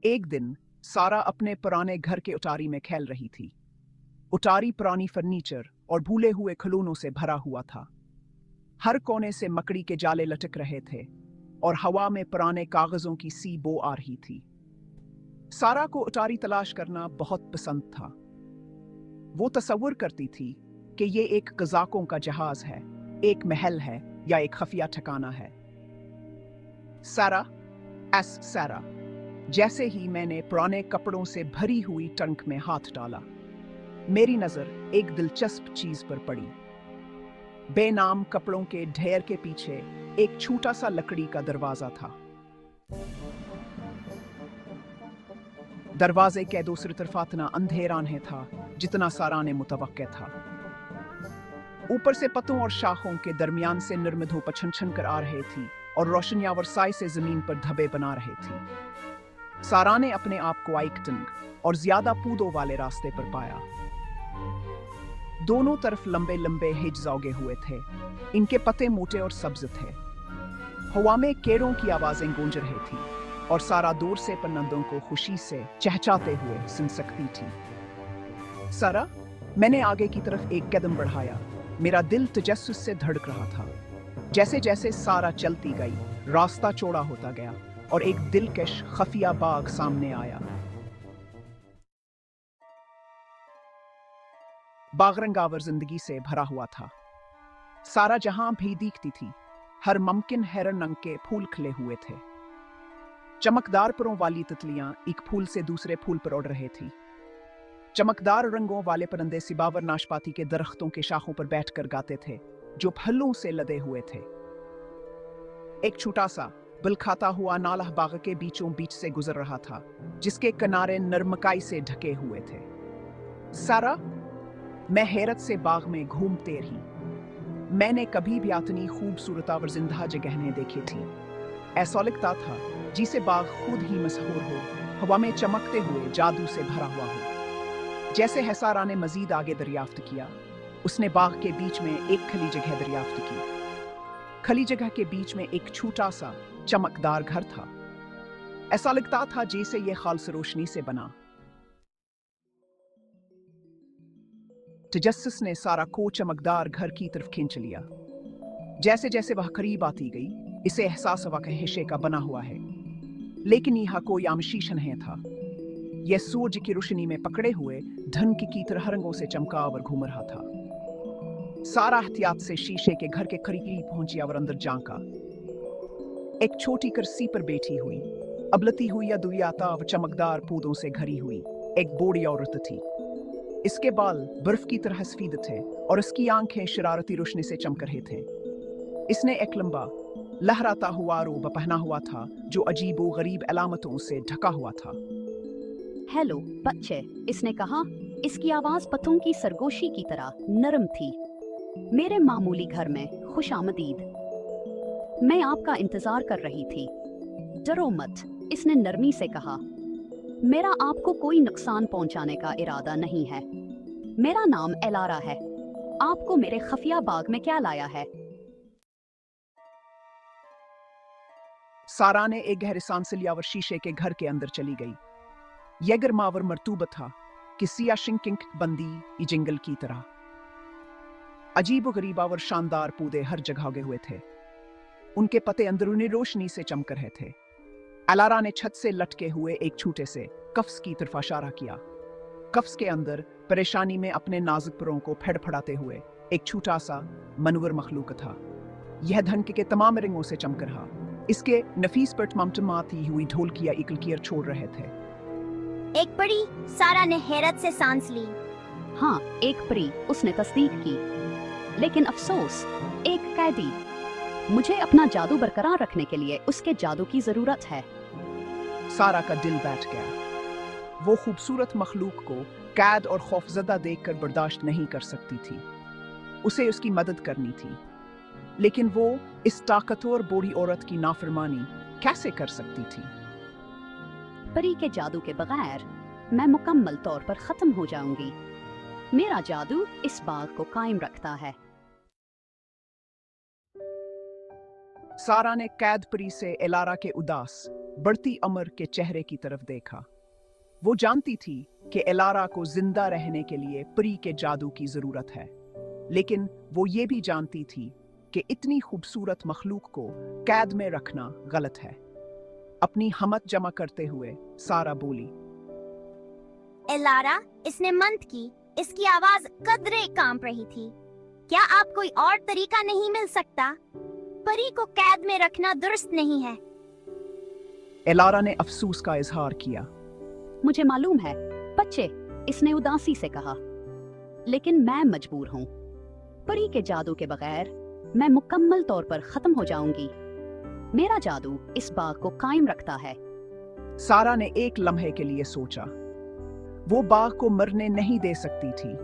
एक दिन सारा अपने पुराने घर के उटारी में खेल रही थी। उटारी पुरानी फर्नीचर और भूले हुए खिलौनों से भरा हुआ था। हर कोने से मकड़ी के जाले लटक रहे थे और हवा में पुराने कागजों की सी बो आ रही थी। सारा को उटारी तलाश करना बहुत पसंद था। वो तसव्वुर करती थी कि ये एक कज़ाकों का जहाज है, एक महल है या एक खफिया ठिकाना है। सारा सारा, जैसे ही मैंने पुराने कपड़ों से भरी हुई टंक में हाथ डाला, मेरी नजर एक दिलचस्प चीज पर पड़ी। बेनाम कपड़ों के ढेर के पीछे एक छोटा सा लकड़ी का दरवाजा था। दरवाजे के दूसरी तरफ इतना अंधेरा नहीं था जितना सारा ने मुतवक्के था। ऊपर से पत्तों और शाखों के दरमियान से नर्म धूप छन कर आ रही थी और रोशनियां वरसाई से जमीन पर धब्बे बना रही थी। सारा ने अपने आप को एक तंग और ज्यादा पूदों वाले रास्ते पर पाया। दोनों तरफ लंबे लंबे हिज उगे हुए थे। इनके पत्ते मोटे और सब्ज थे। हवा में केरों की आवाजें गूंज रही थी और सारा दूर से परिंदों को खुशी से चहचहाते हुए सुन सकती थी। सारा, मैंने आगे की तरफ एक कदम बढ़ाया। मेरा दिल तजस्सुस से धड़क रहा था। जैसे जैसे सारा चलती गई, रास्ता चौड़ा होता गया और एक दिलकश खफिया बाग सामने आया। बाग रंगावर जिंदगी से भरा हुआ था। सारा जहां भी दिखती थी, हर मुमकिन हैरन रंग के फूल खिले हुए थे। चमकदार परों वाली तितलियां एक फूल से दूसरे फूल पर उड़ रही थी। चमकदार रंगों वाले परिंदे सिबावर नाशपाती के दरख्तों के शाखों पर बैठकर गाते थे, जो फलों से लदे हुए थे। एक छोटा सा बिल खाता हुआ नाला बाग के बीचों बीच से गुजर रहा था, जिसके किनारे नरमकाई से ढके हुए थे। सारा, मैं हैरत से बाग में घूमते रही। मैंने कभी भी इतनी खूबसूरत और जिंदा जगह नहीं देखी थी। ऐसा लगता था जिसे बाग खुद ही मशहूर हो, हवा में चमकते हुए जादू से भरा हुआ हो। जैसे है सारा ने मजीद आगे दरियाफ्त किया, उसने बाग के बीच में एक खली जगह दरियाफ्त की। खली जगह के बीच में एक छोटा सा चमकदार घर था। ऐसा लगता था जैसे यह खालस रोशनी से बना। तजस्सुस ने सारा को चमकदार घर की तरफ खींच लिया। जैसे जैसे वह करीब आती गई, इसे एहसास हुआ कि हिस्से का बना हुआ है, लेकिन यह कोई आम शीशा नहीं था। यह सूरज की रोशनी में पकड़े हुए धनक की तरह रंगों से चमका और घूम रहा था। सारा एहतियात से शीशे के घर के करीब पहुंची और अंदर झांका। एक छोटी कुर्सी पर बैठी हुई, अबलती हुई या दुयाता और चमकदार पौधों से घरी हुई एक बूढ़ी औरत थी। इसके बाल बर्फ की तरह सफेद थे और इसकी आंखें शरारती रोशनी से चमक रहे थे। इसने एक लंबा लहराता हुआ रोब पहना हुआ था, जो अजीबो गरीब अलामतों से ढका हुआ था। हेलो बच्चे, इसने कहा। इसकी आवाज पत्तों की सरगोशी की तरह नरम थी। मेरे मामूली घर में खुश आमदीद। मैं आपका इंतजार कर रही थी। डरो मत, इसने नरमी से कहा। मेरा आपको कोई नुकसान पहुंचाने का इरादा नहीं है। मेरा नाम एलारा है। आपको मेरे खफिया बाग में क्या लाया है? सारा ने एक गहरी सांस लिया और शीशे के घर के अंदर चली गई। यह गर्मावर मरतूब था, किसी शिंकिंग बंदी जंगल की तरह। अजीब गरीब और शानदार पौधे हर जगह उगे हुए थे। उनके पत्ते अंदरूनी रोशनी से चमक रहे थे। एलारा ने छत से लटके हुए एक छोटे से कफ्स की तरफ इशारा किया। कफ्स के अंदर परेशानी में अपने नाजुक परों को फड़फड़ाते हुए एक छोटा सा मनवर मखलूक था। यह धनक के तमाम रंगों से चमक रहा। इसके नफीस पर टमटमाती हुई ढोलकियां इकलकियां छोड़ रहे थे। एक परी, सारा ने हैरत से सांस ली। हाँ, एक परी, उसने तस्दीक की। लेकिन अफसोस, एक कैदी। मुझे अपना जादू बरकरार रखने के लिए उसके जादू की जरूरत है। सारा का दिल बैठ गया। वो खूबसूरत मखलूक को कैद और खौफजदा देखकर बर्दाश्त नहीं कर सकती थी। उसे उसकी मदद करनी थी, लेकिन वो इस ताकतवर बूढ़ी औरत की नाफरमानी कैसे कर सकती थी? परी के जादू के बगैर मैं मुकम्मल तौर पर खत्म हो जाऊंगी। मेरा जादू इस बाग को कायम रखता है। सारा ने कैद परी से एलारा के उदास बढ़ती अमर के चेहरे की तरफ देखा। वो जानती थी कि एलारा को जिंदा रहने के लिए परी के जादू की जरूरत है, लेकिन वो ये भी जानती थी कि इतनी खूबसूरत मखलूक को कैद में रखना गलत है। अपनी हिम्मत जमा करते हुए सारा बोली, एलारा, इसने मंत की, इसकी आवाज कदरे कांप रही थी। क्या आप कोई और तरीका नहीं मिल सकता? परी को कैद में रखना दुरुस्त नहीं है। एलारा ने अफसोस का इजहार किया। मुझे मालूम है बच्चे, इसने उदासी से कहा, लेकिन मैं मजबूर हूँ। परी के जादू के बगैर मैं मुकम्मल तौर पर खत्म हो जाऊंगी। मेरा जादू इस बाग को कायम रखता है। सारा ने एक लम्हे के लिए सोचा। वो बाघ को मरने नहीं दे सकती थी,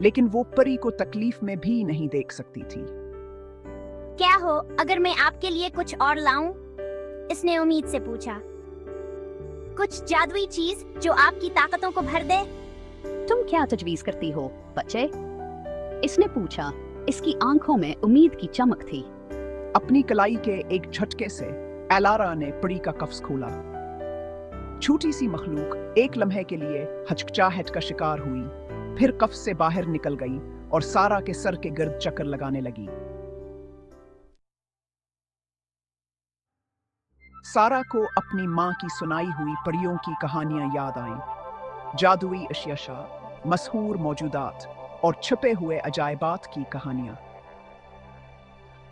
लेकिन वो परी को तकलीफ में भी नहीं देख सकती थी। क्या हो अगर मैं आपके लिए कुछ और लाऊं? इसने उम्मीद से पूछा। कुछ जादुई चीज जो आपकी ताकतों को भर दे। तुम क्या तजवीज करती हो बच्चे? इसने पूछा। इसकी आंखों में उम्मीद की चमक थी। अपनी कलाई के एक झटके से एलारा ने परी का कफ्स खोला। छोटी सी मखलूक एक लम्हे के लिए हचकचाहट का शिकार हुई, फिर कफ्स से बाहर निकल गई और सारा के सर के गिर्द चक्कर लगाने लगी। सारा को अपनी माँ की सुनाई हुई परियों की कहानियां याद आईं। जादुई अशिया, मशहूर मौजूदात और छुपे हुए अजायबात की कहानियां।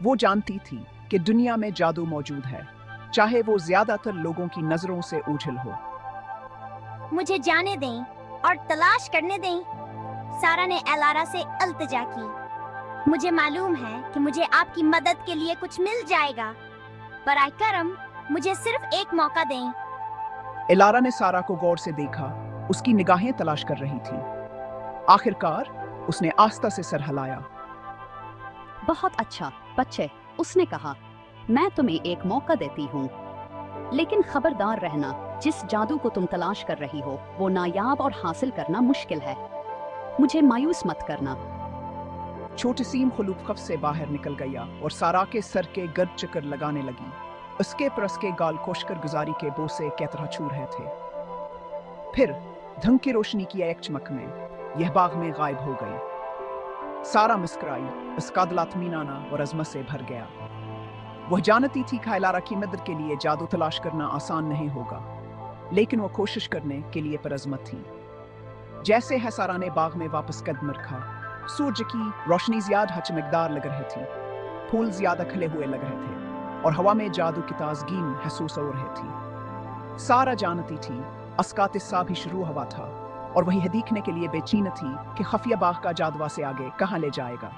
वो जानती थी कि दुनिया में जादू मौजूद है, चाहे वो ज्यादातर लोगों की नजरों से ओझल हो। मुझे जाने दें और तलाश करने दें। सारा ने एलारा से इल्तिजा की। मुझे मालूम है कि मुझे आपकी मदद के लिए कुछ मिल जाएगा। बराए करम, मुझे सिर्फ एक मौका दें। एलारा ने सारा को गौर से देखा। उसकी निगाहें तलाश कर रही थी। आखिरकार उसने आस्था से सर हिलाया। बहुत अच्छा बच्चे, उसने कहा, मैं तुम्हें एक मौका देती हूँ, लेकिन खबरदार रहना, जिस जादू को तुम तलाश कर रही हो वो नायाब और हासिल करना मुश्किल है। मुझे मायूस मत करना। छोटी सी मखलूक कफ से बाहर निकल गया और सारा के सर के गर्द चक्कर लगाने लगी। उसके परस के गाल कोशकर गुजारी के बोसे की तरह छू रहे थे। फिर धंग की रोशनी की एक चमक में यह बाग में गायब हो गई। सारा मुस्कुराई, उसका दिल इत्मीनान और अज़मत से भर गया। वह जानती थी कि एलारा की मदद के लिए जादू तलाश करना आसान नहीं होगा, लेकिन वह कोशिश करने के लिए परअज़्मत थी। जैसे है सारा ने बाग में वापस कदम रखा, सूरज की रोशनी ज्यादा चमकदार लग रही थी, फूल ज्यादा खिले हुए लग रहे थे और हवा में जादू की ताजगी महसूस हो रही थी। सारा जानती थी अस्का तिस्सा भी शुरू हुआ था और वही देखने के लिए बेचैन थी कि खफिया बाग का जादुआ से आगे कहाँ ले जाएगा।